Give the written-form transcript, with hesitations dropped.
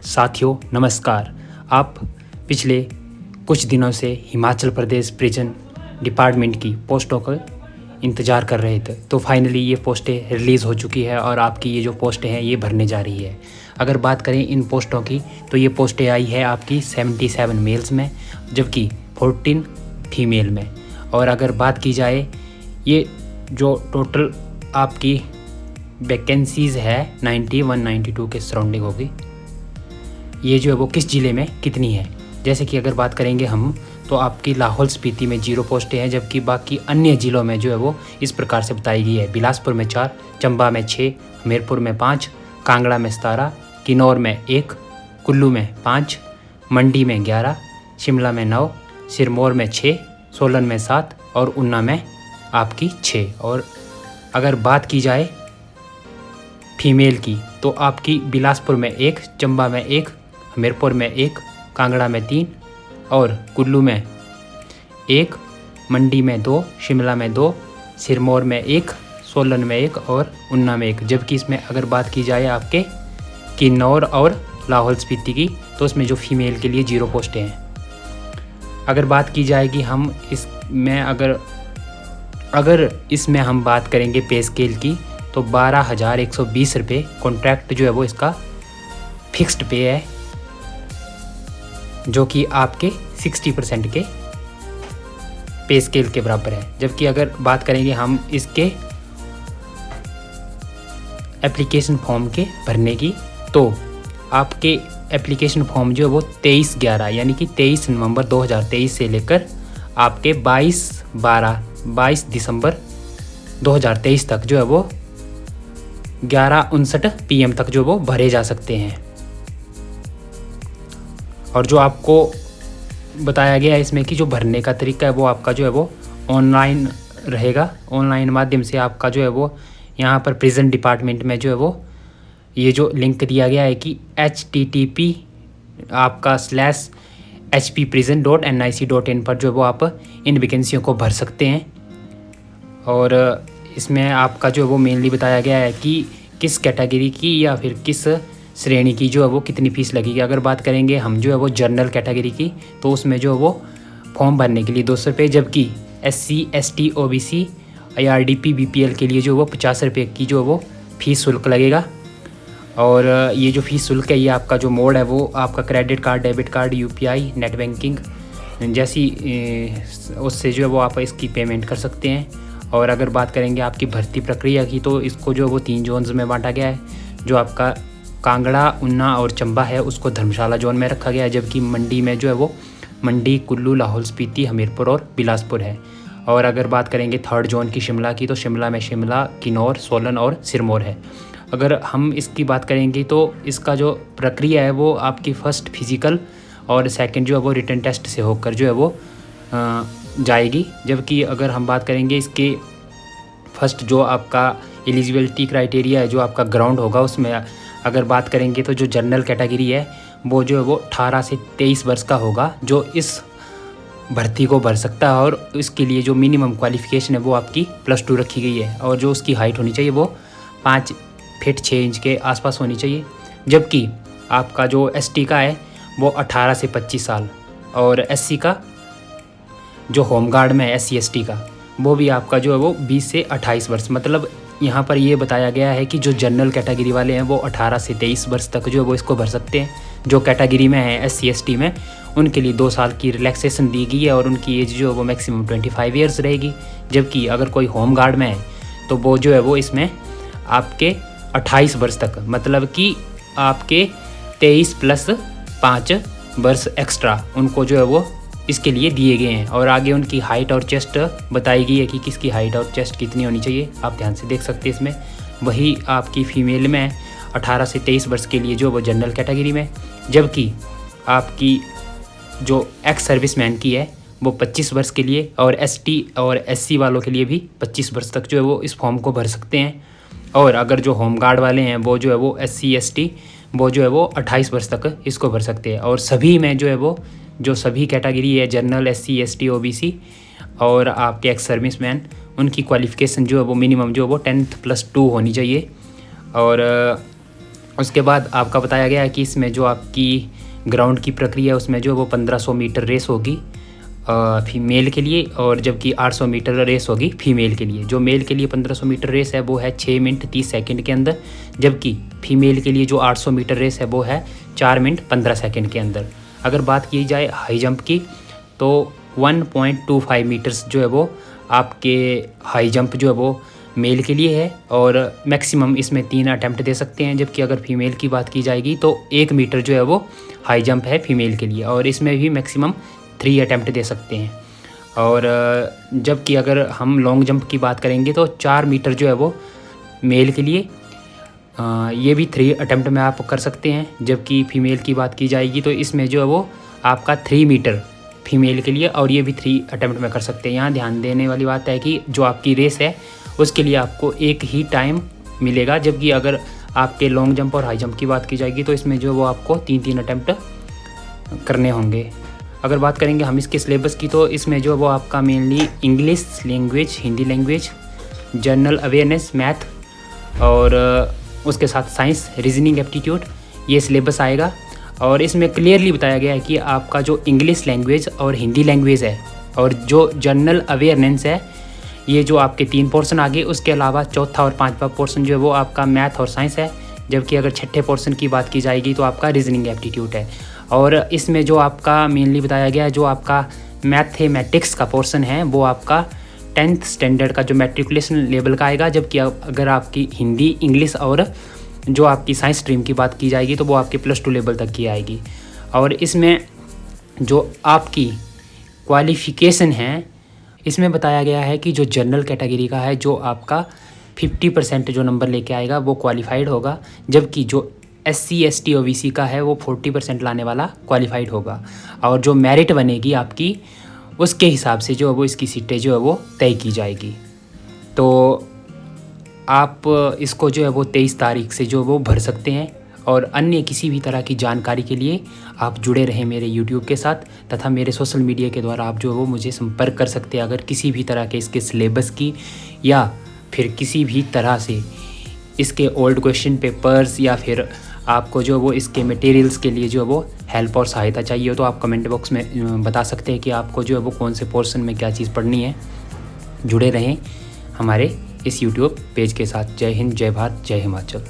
साथियों नमस्कार। आप पिछले कुछ दिनों से हिमाचल प्रदेश प्रिजन डिपार्टमेंट की पोस्टों का इंतज़ार कर रहे थे, तो फाइनली ये पोस्टें रिलीज़ हो चुकी है और आपकी ये जो पोस्टें हैं ये भरने जा रही है। अगर बात करें इन पोस्टों की तो ये पोस्टें आई है आपकी 77 मेल्स में, जबकि 14 फीमेल में। और अगर बात की जाए ये जो टोटल आपकी वैकेंसीज़ है 91-92 के सराउंडिंग होगी। ये जो है वो किस ज़िले में कितनी है, जैसे कि अगर बात करेंगे हम तो आपकी लाहौल स्पीति में 0 पोस्टें हैं, जबकि बाकी अन्य ज़िलों में जो है वो इस प्रकार से बताई गई है। बिलासपुर में 4, चंबा में 6, हमीरपुर में 5, कांगड़ा में 17, किन्नौर में 1, कुल्लू में 5, मंडी में 11, शिमला में 9, सिरमौर में 6, सोलन में 7 और ऊना में आपकी 6। और अगर बात की जाए फीमेल की तो आपकी बिलासपुर में 1, चंबा में 1, हमीरपुर में 1, कांगड़ा में 3 और कुल्लू में 1, मंडी में 2, शिमला में 2, सिरमौर में 1, सोलन में 1 और ऊना में 1। जबकि इसमें अगर बात की जाए आपके किन्नौर और लाहौल स्पीति की तो उसमें जो फीमेल के लिए 0 पोस्टें हैं। अगर बात की जाएगी हम इसमें अगर इसमें हम बात करेंगे पे स्केल की तो 12,120 रुपये कॉन्ट्रैक्ट जो है वो इसका फिक्स्ड पे है, जो कि आपके 60% के पे स्केल के बराबर है। जबकि अगर बात करेंगे हम इसके एप्लीकेशन फॉर्म के भरने की तो आपके एप्लीकेशन फॉर्म जो है वो 23/11 यानी कि 23 नवंबर 2023 से लेकर आपके 22 दिसंबर 2023 तक जो है वो 11:59 PM तक जो वो भरे जा सकते हैं। और जो आपको बताया गया है इसमें कि जो भरने का तरीका है वो आपका जो है वो ऑनलाइन रहेगा। ऑनलाइन माध्यम से आपका जो है वो यहाँ पर प्रिजन डिपार्टमेंट में जो है वो ये जो लिंक दिया गया है कि http आपका /hpprison.nic.in पर जो है वो आप इन वैकेंसियों को भर सकते हैं। और इसमें आपका जो है वो मेनली बताया गया है कि किस कैटेगरी की या फिर किस श्रेणी की जो है वो कितनी फ़ीस लगेगी। अगर बात करेंगे हम जो है वो जनरल कैटेगरी की तो उसमें जो है वो फॉर्म भरने के लिए 200 रुपये, जबकि SC ST OBC IRDP BPL के लिए जो वो 50 रुपये की जो वो फ़ीस शुल्क लगेगा। और ये जो फ़ीस शुल्क है ये आपका जो मोड है वो आपका credit card, debit card, UPI, net banking जैसी उससे जो है वो आप इसकी पेमेंट कर सकते हैं। और अगर बात करेंगे आपकी भर्ती प्रक्रिया की तो इसको जो वो 3 जोन्स में बांटा गया है। जो आपका कांगड़ा, ऊना और चंबा है उसको धर्मशाला जोन में रखा गया है, जबकि मंडी में जो है वो मंडी, कुल्लू, लाहौल स्पीति, हमीरपुर और बिलासपुर है। और अगर बात करेंगे 3rd जोन की शिमला की तो शिमला में शिमला, किन्नौर, सोलन और सिरमौर है। अगर हम इसकी बात करेंगे तो इसका जो प्रक्रिया है वो आपकी फ़र्स्ट फिज़िकल और सेकंड जो है वो रिटन टेस्ट से होकर जो है वो जाएगी। जबकि अगर हम बात करेंगे इसके फर्स्ट जो आपका एलिजिबिलिटी क्राइटेरिया है जो आपका ग्राउंड होगा उसमें अगर बात करेंगे तो जो जनरल कैटेगरी है वो जो है वो 18 से 23 वर्ष का होगा जो इस भर्ती को भर सकता है। और इसके लिए जो मिनिमम क्वालिफ़िकेशन है वो आपकी +2 रखी गई है। और जो उसकी हाइट होनी चाहिए वो 5 फीट 6 इंच के आसपास होनी चाहिए। जबकि आपका जो ST का है वो 18 से 25 साल और SC का जो होमगार्ड में है SC ST का वो भी आपका जो है वो 20 से 28 वर्ष। मतलब यहाँ पर ये बताया गया है कि जो जनरल कैटेगरी वाले हैं वो 18 से 23 वर्ष तक जो है वो इसको भर सकते हैं। जो कैटेगरी में है SC ST में उनके लिए 2 साल की रिलैक्सेशन दी गई है और उनकी एज जो है वो मैक्सिमम 25 ईयर्स रहेगी। जबकि अगर कोई होमगार्ड में है तो वो जो है वो इसमें आपके 28 वर्ष तक, मतलब कि आपके 23 + 5 वर्ष एक्स्ट्रा उनको जो है वो इसके लिए दिए गए हैं। और आगे उनकी हाइट और चेस्ट बताई गई है कि किसकी हाइट और चेस्ट कितनी होनी चाहिए, आप ध्यान से देख सकते हैं इसमें। वही आपकी फ़ीमेल में 18 से 23 वर्ष के लिए जो वो जनरल कैटेगरी में, जबकि आपकी जो एक्स सर्विसमैन की है वो 25 वर्ष के लिए और ST और SC वालों के लिए भी 25 वर्ष तक जो है वो इस फॉर्म को भर सकते हैं। और अगर जो होमगार्ड वाले हैं वो जो है वो SC ST वो जो है वो 28 वर्ष तक इसको भर सकते हैं। और सभी में जो है वो जो सभी कैटेगरी है जनरल, SC ST OBC और आपके एक्स सर्विसमैन उनकी क्वालिफ़िकेशन जो है वो मिनिमम जो है वो 10th + 2 होनी चाहिए। उसके बाद आपका बताया गया है कि इसमें जो आपकी ग्राउंड की प्रक्रिया है उसमें जो वो 1500 मीटर रेस होगी फीमेल के लिए, और जबकि 800 मीटर रेस होगी फीमेल के लिए। जो मेल के लिए 1500 मीटर रेस है वो है 6 मिनट 30 सेकंड के अंदर, जबकि फीमेल के लिए जो 800 मीटर रेस है वो है 4 मिनट 15 सेकंड के अंदर। अगर बात की जाए हाई जंप की तो 1.25 मीटर्स जो है वो आपके हाई जंप जो है वो मेल के लिए है, और मैक्सिमम इसमें 3 अटैम्प्ट दे सकते हैं। जबकि अगर फीमेल की बात की जाएगी तो 1 मीटर जो है वो हाई जंप है फीमेल के लिए, और इसमें भी मैक्सिमम 3 अटैम्प्ट दे सकते हैं। और जबकि अगर हम लॉन्ग जंप की बात करेंगे तो 4 मीटर जो है वो मेल के लिए, ये भी 3 अटैम्प्ट में आप कर सकते हैं। जबकि फ़ीमेल की बात की जाएगी तो इसमें जो है वो आपका 3 मीटर फीमेल के लिए, और ये भी 3 अटैम्प्ट में कर सकते हैं। यहाँ ध्यान देने वाली बात है कि जो आपकी रेस है उसके लिए आपको एक ही टाइम मिलेगा, जबकि अगर आपके लॉन्ग जंप और हाई जंप की बात की जाएगी तो इसमें जो वो आपको 3-3 अटैम्प्ट करने होंगे। अगर बात करेंगे हम इसके सिलेबस की तो इसमें जो वो आपका mainly English language, Hindi language, general awareness, math और उसके साथ साइंस, रीजनिंग, एप्टीट्यूड, ये सिलेबस आएगा। और इसमें क्लियरली बताया गया है कि आपका जो इंग्लिश लैंग्वेज और हिंदी लैंग्वेज है और जो जनरल अवेयरनेस है, ये जो आपके 3 पोर्शन आ गए। उसके अलावा चौथा और 5वां पोर्शन जो है वो आपका मैथ और साइंस है। जबकि अगर छठे पोर्शन की बात की जाएगी तो आपका रीजनिंग एप्टीट्यूड है। और इसमें जो आपका मेनली बताया गया है, जो आपका मैथमेटिक्स का पोर्शन है वो आपका 10th स्टैंडर्ड का जो मैट्रिकुलेशन लेवल का आएगा। जबकि अगर आपकी हिंदी, इंग्लिश और जो आपकी साइंस स्ट्रीम की बात की जाएगी तो वो आपके +2 लेवल तक की आएगी। और इसमें जो आपकी क्वालिफ़िकेशन है, इसमें बताया गया है कि जो जनरल कैटेगरी का है, जो आपका 50% जो नंबर लेके आएगा वो क्वालिफाइड होगा। जबकि जो SC ST OBC का है वो 40% लाने वाला क्वालिफाइड होगा। और जो मेरिट बनेगी आपकी, उसके हिसाब से जो है वो इसकी सीटें जो है वो तय की जाएगी। तो आप इसको जो है वो 23 तारीख से जो वो भर सकते हैं। और अन्य किसी भी तरह की जानकारी के लिए आप जुड़े रहें मेरे YouTube के साथ, तथा मेरे सोशल मीडिया के द्वारा आप जो है वो मुझे संपर्क कर सकते हैं। अगर किसी भी तरह के इसके सिलेबस की या फिर किसी भी तरह से इसके ओल्ड क्वेश्चन पेपर्स या फिर आपको जो वो इसके मटेरियल्स के लिए जो है वो हेल्प और सहायता चाहिए हो तो आप कमेंट बॉक्स में बता सकते हैं कि आपको जो है वो कौन से पोर्शन में क्या चीज़ पढ़नी है। जुड़े रहें हमारे इस YouTube पेज के साथ। जय हिंद, जय भारत, जय हिमाचल।